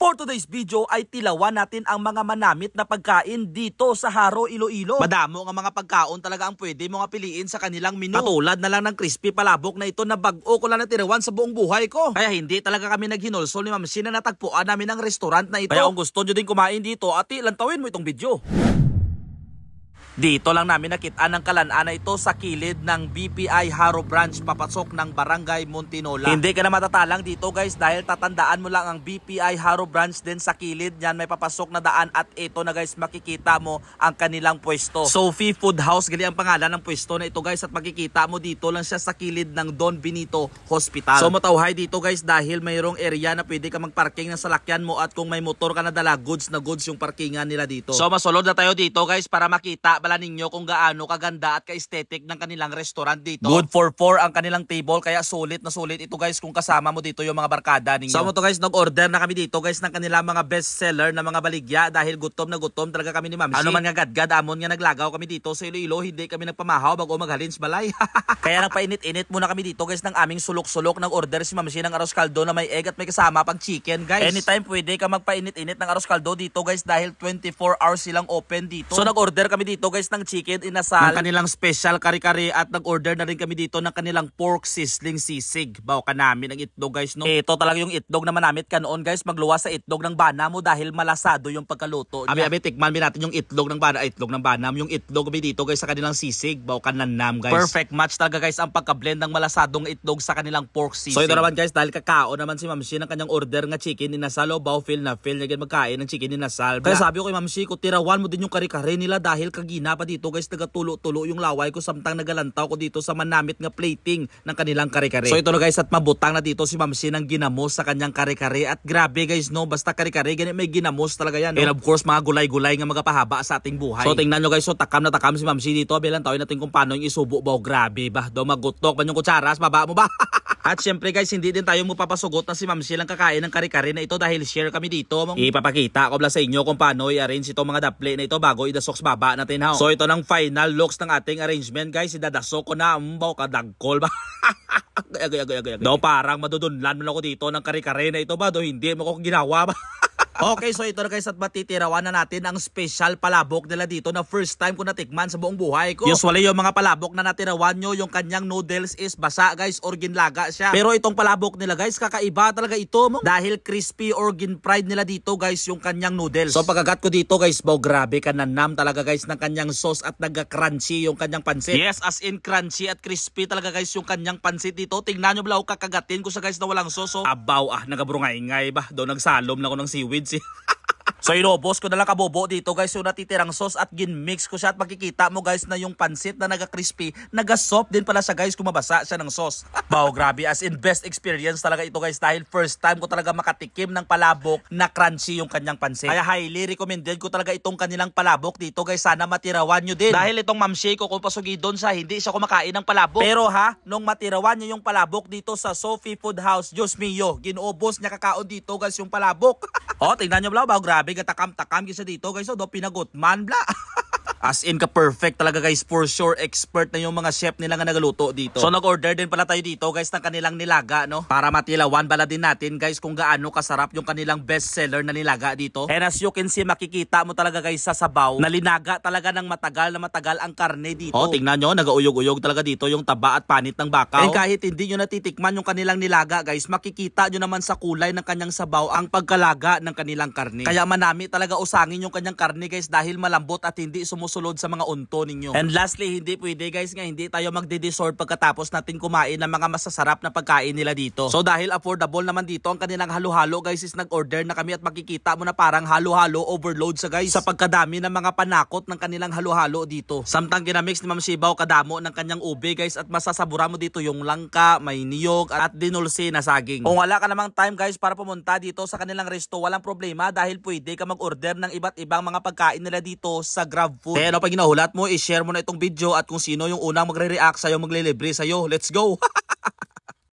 For today's video ay tilawan natin ang mga manamit na pagkain dito sa Haro, Iloilo. Madamo nga mga pagkaon talaga ang pwede mo nga piliin sa kanilang menu. Katulad na lang ng crispy palabok na ito na bag-o ko lang natirawan sa buong buhay ko. Kaya hindi talaga kami naghinulsol ni Ma'am Shi na natagpuan namin ang restaurant na ito. Kaya kung gusto nyo din kumain dito, ati lantawin mo itong video. Dito lang namin nakita ng kalanaan na ito sa kilid ng BPI Haro branch papasok ng Barangay Montinola. Hindi ka na matatalang dito guys dahil tatandaan mo lang ang BPI Haro branch din sa kilid niyan may papasok na daan at ito na guys makikita mo ang kanilang pwesto. Sophie Food House gali ang pangalan ng pwesto na ito guys at makikita mo dito lang siya sa kilid ng Don Benito Hospital. So matawhay dito guys dahil mayroong area na pwede ka magparking ng salakyan mo at kung may motor ka na dala goods na goods yung parkingan nila dito. So masulod na tayo dito guys para makita ninyo kung gaano kaganda at ka-aesthetic ng kanilang restaurant dito. Good for 4 ang kanilang table kaya sulit na sulit ito guys kung kasama mo dito yung mga barkada ninyo. So mo to guys nag-order na kami dito guys ng kanilang mga best seller na mga baligya dahil gutom na gutom talaga kami ni Ma'am Shi. Ano man nga gadgad amon nga naglagaw kami dito sa Iloilo hindi kami nagpamahaw bago maghalins balay. Kaya nagpainit-init muna kami dito guys ng aming sulok-sulok ng order si Ma'am Shi ng arroz caldo na may egg at may kasama pang chicken guys. Anytime pwede ka magpainit-init ng arroz caldo dito guys dahil 24 hours silang open dito. So nag-order kami dito guys ng chicken inasal, ng kanilang special kare-kare at nag-order na rin kami dito ng kanilang pork sizzling sisig. Bawa ka namin ang itlog guys no. Ito talaga yung itlog na manamit ka noon guys magluwas sa itlog ng bana mo dahil malasado yung pagkaluto niya. Abi tikman natin yung itlog ng bana, itlog ng banam, yung itlog kami dito guys sa kanilang sisig. Bawa ka nanam guys. Perfect match talaga guys ang pagka-blend ng malasadong itlog sa kanilang pork sisig. So ito naman guys dahil kakao naman si Ma'am Shi ng kanyang order nga chicken inasal o bawa feel na niya magkain ng chicken inasal. Kaya sabi ko kay Ma'am Shi ko tirawan mo din yung kare-kare nila dahil kagina pa dito guys nagatulo-tulo yung laway ko samtang nagalantaw ko dito sa manamit nga plating ng kanilang kare-kare. So ito na guys at mabutang na dito si Ma'am Shi ng ginamos sa kanyang kare-kare at grabe guys no basta kare-kare ganit may ginamos talaga yan no? And of course mga gulay-gulay nga magapahaba sa ating buhay. So tingnan nyo guys so takam na takam si Ma'am Shi dito bilang tawin natin kung paano yung isubo ba grabe ba daw magutok ba yung kutsaras baba mo ba? At syempre guys hindi din tayo mapapasugot na si Ma'am Shi lang kakain ng kare-kare na ito dahil share kami dito. Ipapakita ko bla sa inyo kung paano i-arrange itong mga daple na ito bago idasok sa baba natin ha. So ito ng final looks ng ating arrangement guys idadasok ko na umbaw kadagkol ba. Daw parang madudunlan mo lang ako dito ng kare-kare na ito ba do hindi mo ko ginawa ba. Okay, so ito na guys at matitirawan na natin ang special palabok nila dito na first time ko natikman sa buong buhay ko. Usually yung mga palabok na natirawan nyo, yung kanyang noodles is basa guys or ginlaga siya. Pero itong palabok nila guys, kakaiba talaga ito mo. Dahil crispy or gin-fried nila dito guys yung kanyang noodles. So pagkagat ko dito guys, baw grabe ka nanam talaga guys ng kanyang sauce at nagka-crunchy yung kanyang pansit. Yes, as in crunchy at crispy talaga guys yung kanyang pansit dito. Tingnan nyo balaw kakagatin ko sa guys na walang sauce. Abaw nagabrungay-ngay ba? Daw nagsalom na ko ng seaweed. So inubos ko na lang kabobo dito guys yung natitirang sauce at ginmix ko siya at makikita mo guys na yung pansit na naga-crispy, naga-soft din pala siya guys kung mabasa siya ng sauce. Wow, grabe as in best experience talaga ito guys dahil first time ko talaga makatikim ng palabok na crunchy yung kanyang pansit. Kaya highly recommended ko talaga itong kanilang palabok dito guys sana matirawan nyo din. Dahil itong Ma'am Shi ko kung pasugidon siya hindi siya kumakain ng palabok. Pero ha, nung matirawan nyo yung palabok dito sa Sophie Food House, Diyos mio, ginuubos niya kakaon dito guys yung palabok. O, tingnan nyo bla, grabe gatakam-takam kisa dito guys. So, do pinagutman bla. As in ka perfect talaga guys for sure expert na yung mga chef nila nga nagaluto dito. So nag-order din pala tayo dito guys ng kanilang nilaga no para matilawan bala din natin guys kung gaano kasarap yung kanilang best seller na nilaga dito. And as you can see makikita mo talaga guys sa sabaw na linaga talaga ng matagal na matagal ang karne dito. Oh tingnan nyo nagauyog-uyog talaga dito yung taba at panit ng bakaw. And kahit hindi nyo natitikman yung kanilang nilaga guys makikita nyo naman sa kulay ng kanyang sabaw ang pagkalaga ng kanilang karne. Kaya manami talaga usangin yung kanyang karne guys dahil malambot at hindi sumusulod sa mga unto ninyo. And lastly, hindi pwede guys nga hindi tayo magde-dessert pagkatapos natin kumain ng mga masasarap na pagkain nila dito. So dahil affordable naman dito ang kanilang halo-halo guys is nag-order na kami at makikita mo na parang halo-halo overload sa guys sa pagkadami ng mga panakot ng kanilang halo-halo dito. Samtang ginamix ni Ma'am Shi baw kadamo ng kanyang ube guys at masasabura mo dito yung langka, may niyog at dinulse na saging. Kung wala ka namang time guys para pumunta dito sa kanilang resto, walang problema dahil pwede ka mag-order ng iba't ibang mga pagkain nila dito sa GrabFood. Kaya pag ginahulat mo, i-share mo na itong video at kung sino yung unang magre-react sa'yo, maglilibre sa'yo. Let's go!